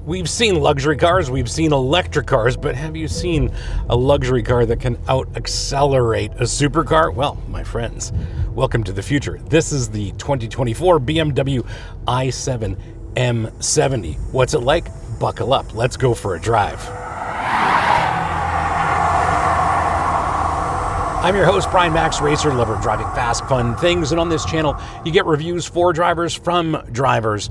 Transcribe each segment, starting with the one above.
We've seen luxury cars, we've seen electric cars, but have you seen a luxury car that can out-accelerate a supercar? Well, my friends, welcome to the future. This is the 2024 BMW i7 M70. What's it like? Buckle up. Let's go for a drive. I'm your host, Brian Makse, racer, lover of driving fast, fun things. And on this channel, you get reviews for drivers from drivers.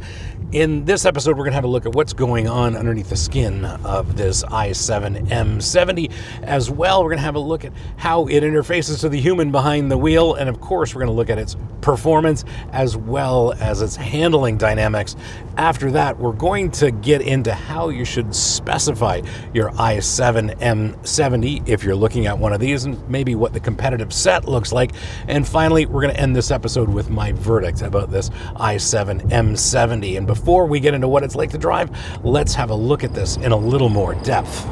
In this episode, we're going to have a look at what's going on underneath the skin of this i7 M70. As well, we're going to have a look at how it interfaces to the human behind the wheel. And of course, we're going to look at its performance as well as its handling dynamics. After that, we're going to get into how you should specify your i7 M70 if you're looking at one of these, and maybe what the competitive set looks like. And finally, we're going to end this episode with my verdict about this i7 M70. And before we get into what it's like to drive, let's have a look at this in a little more depth.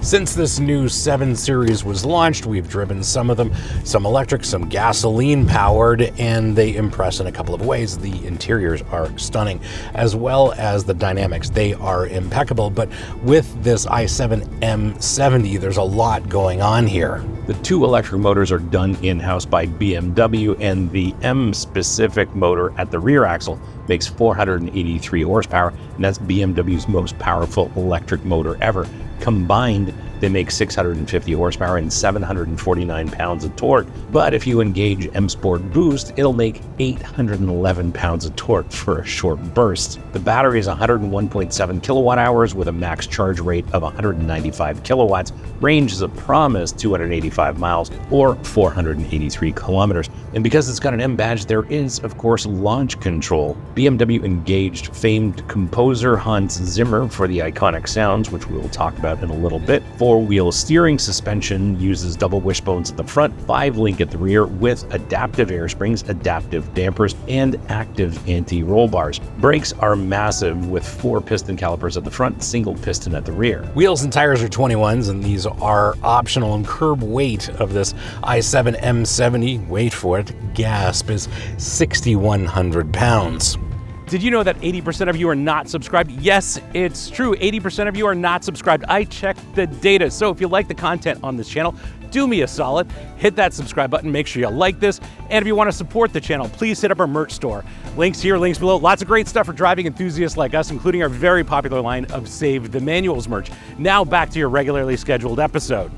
Since this new 7 Series was launched, we've driven some of them, some electric, some gasoline powered, and they impress in a couple of ways. The interiors are stunning, as well as the dynamics. They are impeccable, but with this i7 M70, there's a lot going on here. The two electric motors are done in-house by BMW, and the M-specific motor at the rear axle makes 483 horsepower, and that's BMW's most powerful electric motor ever. Combined, they make 650 horsepower and 749 pounds of torque. But if you engage M Sport Boost, it'll make 811 pounds of torque for a short burst. The battery is 101.7 kilowatt hours with a max charge rate of 195 kilowatts. Range is a promised 285 miles or 483 kilometers. And because it's got an M badge, there is, of course, launch control. BMW engaged famed composer Hans Zimmer for the iconic sounds, which we will talk about in a little bit. Four-wheel steering suspension uses double wishbones at the front, 5-link at the rear with adaptive air springs, adaptive dampers, and active anti-roll bars. Brakes are massive with 4 piston calipers at the front, single piston at the rear. Wheels and tires are 21s, and these are optional, and curb weight of this i7 M70, wait for it, gasp, is 6,100 pounds. Did you know that 80% of you are not subscribed? Yes, it's true. 80% of you are not subscribed. I checked the data. So if you like the content on this channel, do me a solid, hit that subscribe button, make sure you like this. And if you want to support the channel, please hit up our merch store. Links here, links below. Lots of great stuff for driving enthusiasts like us, including our very popular line of Save the Manuals merch. Now back to your regularly scheduled episode.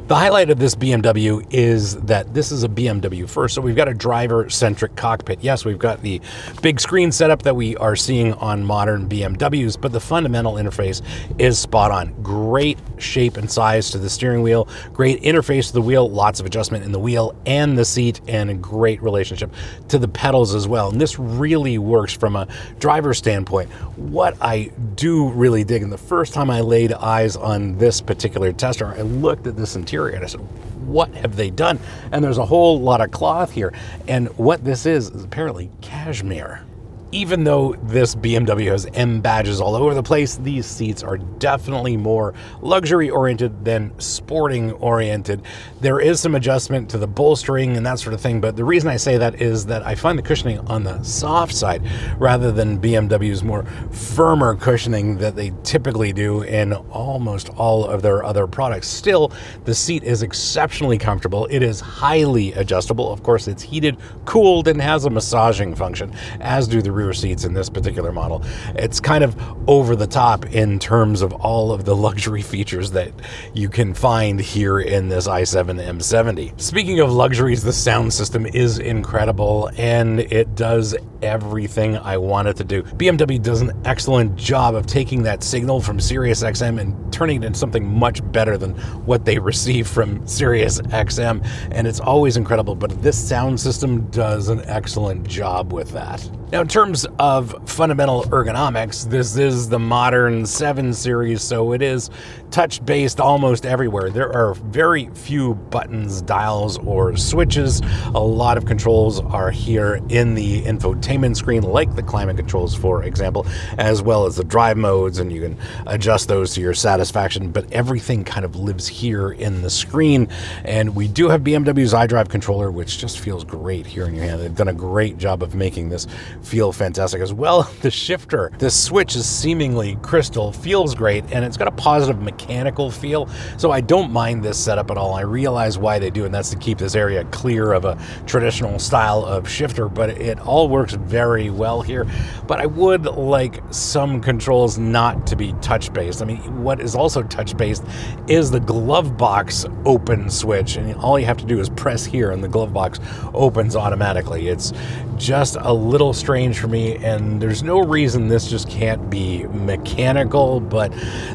The highlight of this BMW is that this is a BMW first, so we've got a driver-centric cockpit. Yes, we've got the big screen setup that we are seeing on modern BMWs, but the fundamental interface is spot on. Great shape and size to the steering wheel, great interface to the wheel, lots of adjustment in the wheel and the seat, and a great relationship to the pedals as well. And this really works from a driver standpoint. What I do really dig, and the first time I laid eyes on this particular tester, I looked at this interior and I said, what have they done? And there's a whole lot of cloth here. And what this is apparently cashmere. Even though this BMW has M badges all over the place, these seats are definitely more luxury-oriented than sporting-oriented. There is some adjustment to the bolstering and that sort of thing, but the reason I say that is that I find the cushioning on the soft side rather than BMW's more firmer cushioning that they typically do in almost all of their other products. Still, the seat is exceptionally comfortable. It is highly adjustable. Of course, it's heated, cooled, and has a massaging function, as do the rear seats in this particular model. It's kind of over the top in terms of all of the luxury features that you can find here in this i7 M70. Speaking of luxuries, the sound system is incredible and it does everything I want it to do. BMW does an excellent job of taking that signal from Sirius XM and turning it into something much better than what they receive from Sirius XM, and it's always incredible, but this sound system does an excellent job with that. Now, in terms terms of fundamental ergonomics, this is the modern 7 Series, so it is touch-based almost everywhere. There are very few buttons, dials, or switches. A lot of controls are here in the infotainment screen, like the climate controls, for example, as well as the drive modes, and you can adjust those to your satisfaction, but everything kind of lives here in the screen. And we do have BMW's iDrive controller, which just feels great here in your hand. They've done a great job of making this feel fantastic as well. The shifter, this switch is seemingly crystal, feels great, and it's got a positive mechanical feel, so I don't mind this setup at all. I realize why they do, and that's to keep this area clear of a traditional style of shifter, but it all works very well here. But I would like some controls not to be touch-based. I mean, what is also touch-based is the glove box open switch, and all you have to do is press here and the glove box opens automatically. It's just a little strange for me, and there's no reason this just can't be mechanical, but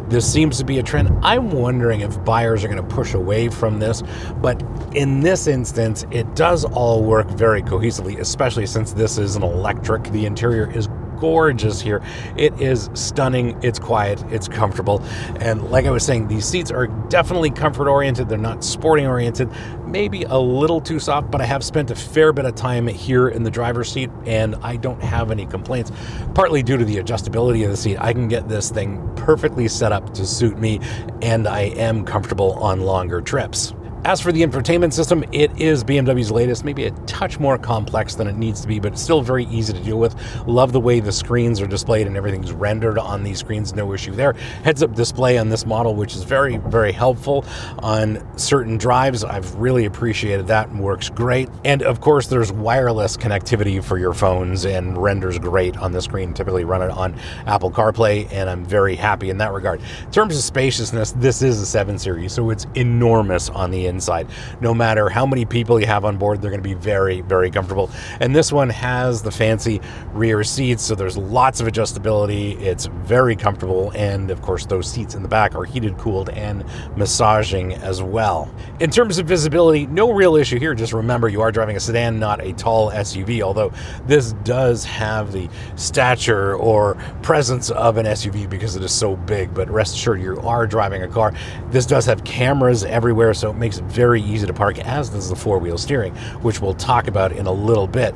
this seems to be a trend. I'm wondering if buyers are going to push away from this, but in this instance, it does all work very cohesively, especially since this is an electric. The interior is gorgeous here. It is stunning, it's quiet, it's comfortable, and like I was saying, these seats are definitely comfort oriented. They're not sporting oriented, maybe a little too soft, but I have spent a fair bit of time here in the driver's seat and I don't have any complaints, partly due to the adjustability of the seat. I can get this thing perfectly set up to suit me, and I am comfortable on longer trips. As for the infotainment system, it is BMW's latest, maybe a touch more complex than it needs to be, but still very easy to deal with. Love the way the screens are displayed and everything's rendered on these screens, no issue there. Heads-up display on this model, which is very, very helpful on certain drives. I've really appreciated that and works great. And of course, there's wireless connectivity for your phones and renders great on the screen. Typically run it on Apple CarPlay, and I'm very happy in that regard. In terms of spaciousness, this is a 7 Series, so it's enormous on the inside. No matter how many people you have on board, they're going to be very, very comfortable. And this one has the fancy rear seats, so there's lots of adjustability. It's very comfortable, and of course those seats in the back are heated, cooled, and massaging as well. In terms of visibility, no real issue here. Just remember, you are driving a sedan, not a tall SUV, although this does have the stature or presence of an SUV because it is so big. But rest assured, you are driving a car. This does have cameras everywhere, so it makes it very easy to park, as does the four-wheel steering, which we'll talk about in a little bit.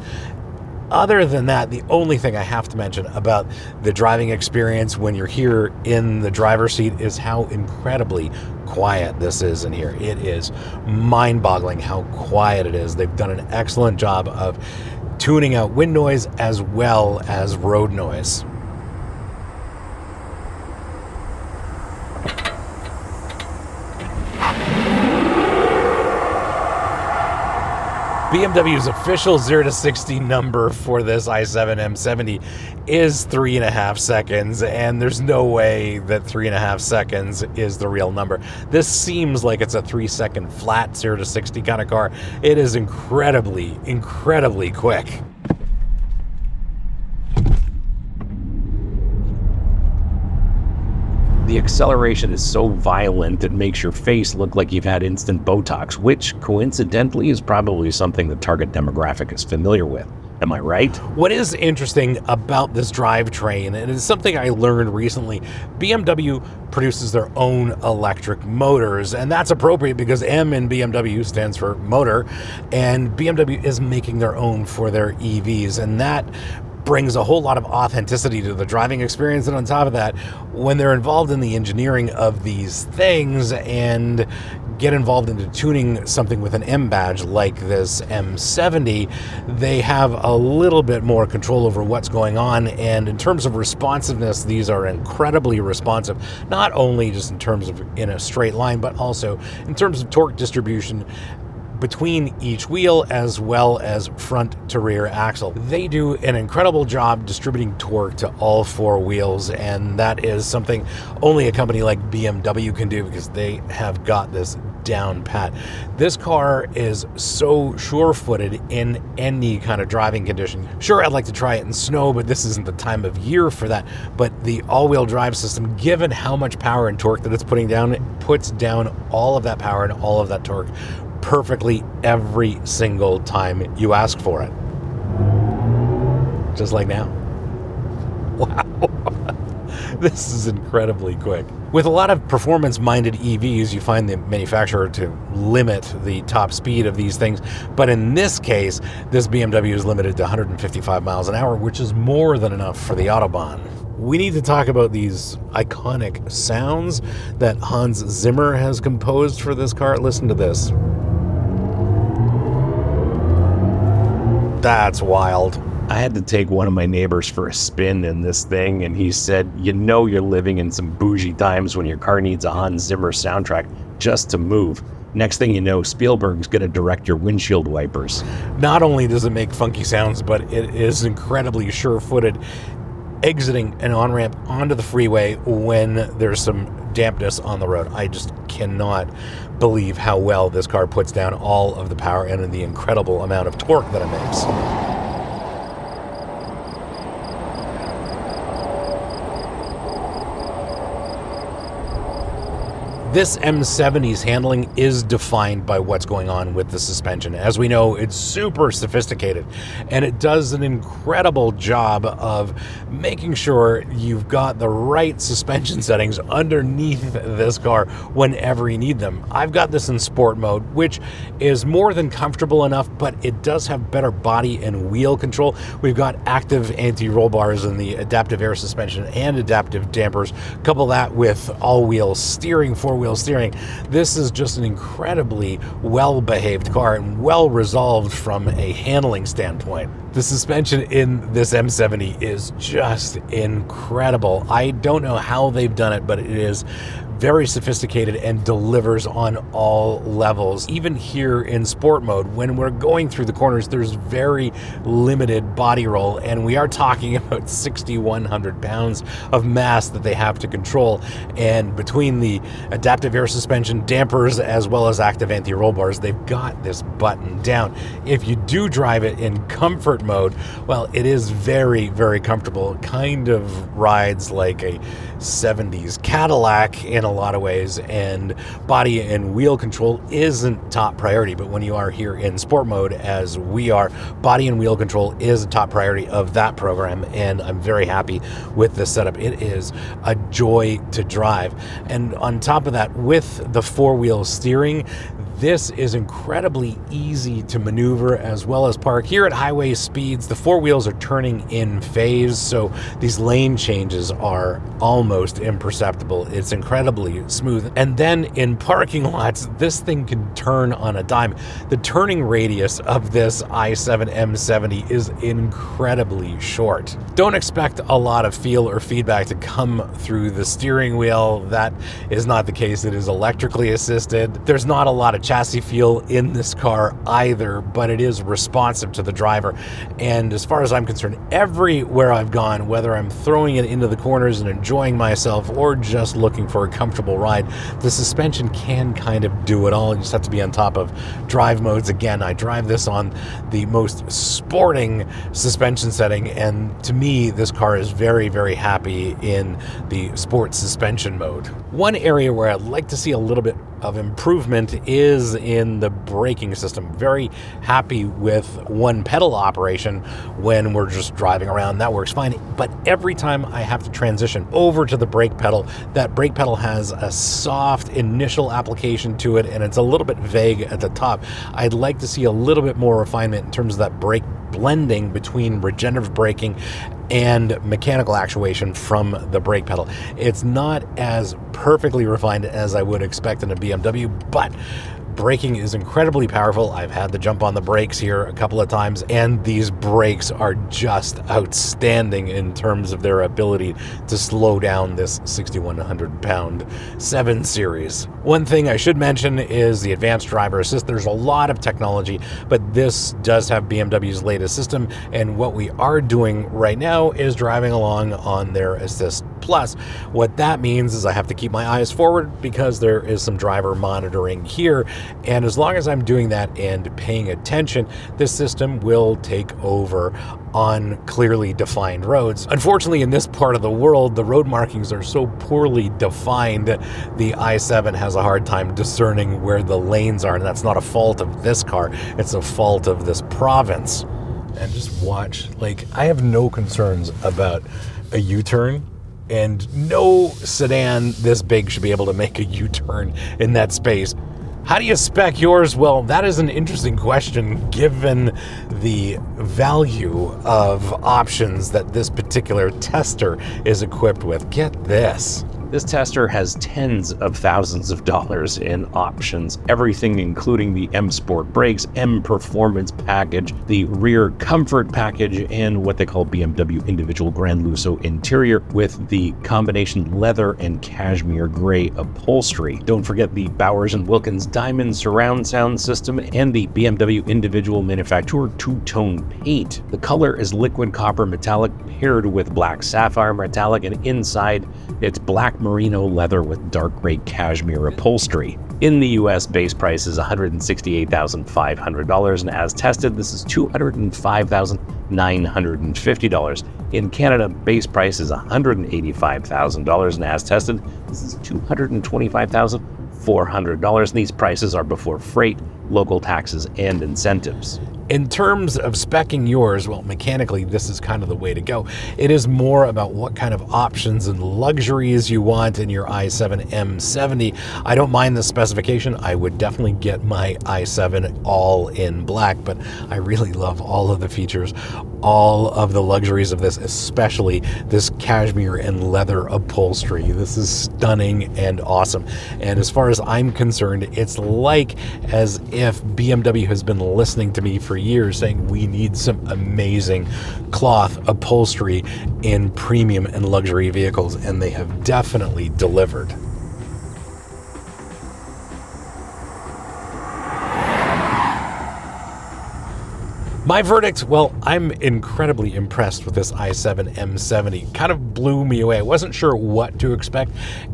Other than that, the only thing I have to mention about the driving experience when you're here in the driver's seat is how incredibly quiet this is in here. It is mind-boggling how quiet it is. They've done an excellent job of tuning out wind noise as well as road noise. BMW's official 0 to 60 number for this i7 M70 is 3.5 seconds, and there's no way that 3.5 seconds is the real number. This seems like it's a 3-second flat 0 to 60 kind of car. It is incredibly, incredibly quick. The acceleration is so violent it makes your face look like you've had instant Botox, which coincidentally is probably something the target demographic is familiar with. Am I right? What is interesting about this drivetrain, and it's something I learned recently, BMW produces their own electric motors, and that's appropriate because M in BMW stands for motor, and BMW is making their own for their EVs, and that brings a whole lot of authenticity to the driving experience. And on top of that, when they're involved in the engineering of these things and get involved into tuning something with an M badge like this M70, they have a little bit more control over what's going on. And in terms of responsiveness, these are incredibly responsive, not only just in terms of in a straight line, but also in terms of torque distribution between each wheel as well as front to rear axle. They do an incredible job distributing torque to all four wheels, and that is something only a company like BMW can do because they have got this down pat. This car is so sure-footed in any kind of driving condition. Sure, I'd like to try it in snow, but this isn't the time of year for that. But the all-wheel drive system, given how much power and torque that it's putting down, it puts down all of that power and all of that torque perfectly every single time you ask for it. Just like now. Wow. This is incredibly quick. With a lot of performance-minded EVs, you find the manufacturer to limit the top speed of these things. But in this case, this BMW is limited to 155 miles an hour, which is more than enough for the Autobahn. We need to talk about these iconic sounds that Hans Zimmer has composed for this car. Listen to this. That's wild. I had to take one of my neighbors for a spin in this thing, and he said, you know you're living in some bougie times when your car needs a Hans Zimmer soundtrack just to move. Next thing you know, Spielberg's going to direct your windshield wipers. Not only does it make funky sounds, but it is incredibly sure-footed, exiting an on-ramp onto the freeway when there's some dampness on the road. I just cannot believe how well this car puts down all of the power and the incredible amount of torque that it makes. This M70's handling is defined by what's going on with the suspension. As we know, it's super sophisticated, and it does an incredible job of making sure you've got the right suspension settings underneath this car whenever you need them. I've got this in sport mode, which is more than comfortable enough, but it does have better body and wheel control. We've got active anti-roll bars in the adaptive air suspension and adaptive dampers. Couple that with all-wheel steering, four-wheel steering. This is just an incredibly well-behaved car and well-resolved from a handling standpoint. The suspension in this M70 is just incredible. I don't know how they've done it, but it is very sophisticated and delivers on all levels. Even here in sport mode, when we're going through the corners, there's very limited body roll, and we are talking about 6,100 pounds of mass that they have to control. And between the adaptive air suspension, dampers, as well as active anti-roll bars, they've got this button down. If you do drive it in comfort mode, well, it is very, very comfortable. It kind of rides like a 70s Cadillac in a lot of ways, and body and wheel control isn't top priority. But when you are here in sport mode, as we are, body and wheel control is a top priority of that program, and I'm very happy with this setup. It is a joy to drive. And on top of that, with the four-wheel steering, this is incredibly easy to maneuver as well as park. Here at highway speeds, the four wheels are turning in phase, so these lane changes are almost imperceptible. It's incredibly smooth. And then in parking lots, this thing can turn on a dime. The turning radius of this i7 M70 is incredibly short. Don't expect a lot of feel or feedback to come through the steering wheel. That is not the case. It is electrically assisted. There's not a lot of chassis feel in this car either, but it is responsive to the driver. And as far as I'm concerned, everywhere I've gone, whether I'm throwing it into the corners and enjoying myself or just looking for a comfortable ride, the suspension can kind of do it all. You just have to be on top of drive modes. Again, I drive this on the most sporting suspension setting, and to me, this car is very, very happy in the sport suspension mode. One area where I'd like to see a little bit of improvement is in the braking system. Very happy with one pedal operation when we're just driving around. That works fine. But every time I have to transition over to the brake pedal, that brake pedal has a soft initial application to it, and it's a little bit vague at the top. I'd like to see a little bit more refinement in terms of that brake blending between regenerative braking and mechanical actuation from the brake pedal. It's not as perfectly refined as I would expect in a BMW, but braking is incredibly powerful. I've had to jump on the brakes here a couple of times, and these brakes are just outstanding in terms of their ability to slow down this 6,100 pound 7 Series. One thing I should mention is the advanced driver assist. There's a lot of technology, but this does have BMW's latest system, and what we are doing right now is driving along on their Assist Plus. What that means is I have to keep my eyes forward because there is some driver monitoring here, and as long as I'm doing that and paying attention, this system will take over on clearly defined roads. Unfortunately, in this part of the world, the road markings are so poorly defined, the i7 has a hard time discerning where the lanes are, and that's not a fault of this car, it's a fault of this province. And just watch, like, I have no concerns about a U-turn, and no sedan this big should be able to make a U-turn in that space. How do you spec yours? Well, that is an interesting question given the value of options that this particular tester is equipped with. Get this. This tester has tens of thousands of dollars in options, everything including the M Sport brakes, M Performance package, the rear comfort package, and what they call BMW individual Gran Lusso interior with the combination leather and cashmere gray upholstery. Don't forget the Bowers & Wilkins diamond surround sound system and the BMW individual manufacturer two-tone paint. The color is liquid copper metallic paired with black sapphire metallic, and inside it's black merino leather with dark gray cashmere upholstery. In the US, base price is $168,500, and as tested, this is $205,950. In Canada, base price is $185,000, and as tested, this is $225,400. These prices are before freight, local taxes, and incentives. In terms of speccing yours, well, mechanically, this is kind of the way to go. It is more about what kind of options and luxuries you want in your i7 M70. I don't mind the specification. I would definitely get my i7 all in black, but I really love all of the features, all of the luxuries of this, especially this cashmere and leather upholstery. This is stunning and awesome. And as far as I'm concerned, it's like as if BMW has been listening to me for years saying we need some amazing cloth upholstery in premium and luxury vehicles, and they have definitely delivered. My verdict, well, I'm incredibly impressed with this i7 M70. Kind of blew me away. I wasn't sure what to expect.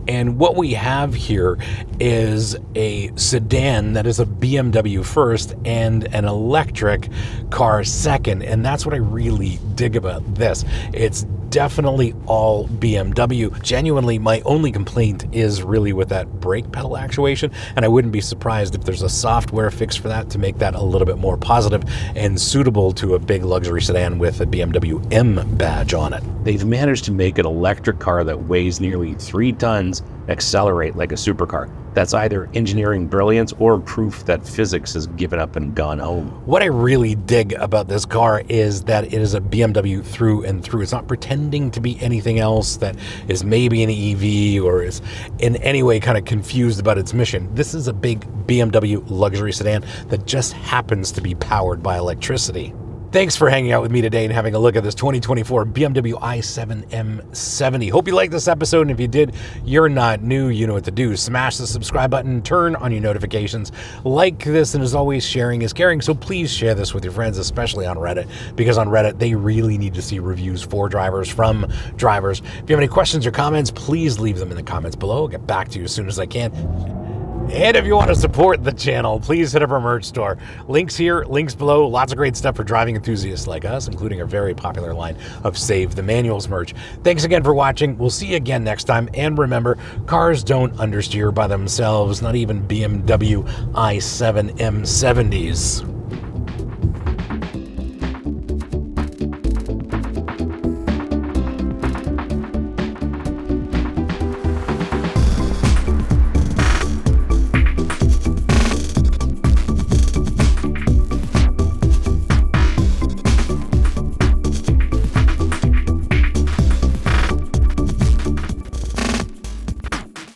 And what we have here is a sedan that is a BMW first and an electric car second. And that's what I really dig about this. It's definitely all BMW. Genuinely, my only complaint is really with that brake pedal actuation, and I wouldn't be surprised if there's a software fix for that to make that a little bit more positive and suitable to a big luxury sedan with a BMW M badge on it. They've managed to make an electric car that weighs nearly 3 tons accelerate like a supercar. That's either engineering brilliance or proof that physics has given up and gone home. What I really dig about this car is that it is a BMW through and through. It's not pretending to be anything else that is maybe an EV or is in any way kind of confused about its mission. This is a big BMW luxury sedan that just happens to be powered by electricity. Thanks for hanging out with me today and having a look at this 2024 BMW i7 M70. Hope you liked this episode, and if you did, you're not new, you know what to do. Smash the subscribe button, turn on your notifications, like this, and as always, sharing is caring, so please share this with your friends, especially on Reddit, because on Reddit, they really need to see reviews for drivers from drivers. If you have any questions or comments, please leave them in the comments below. I'll get back to you as soon as I can. And if you want to support the channel, please hit up our merch store. Links here, links below, lots of great stuff for driving enthusiasts like us, including our very popular line of Save the Manuals merch. Thanks again for watching. We'll see you again next time. And remember, cars don't understeer by themselves, not even BMW i7 M70s.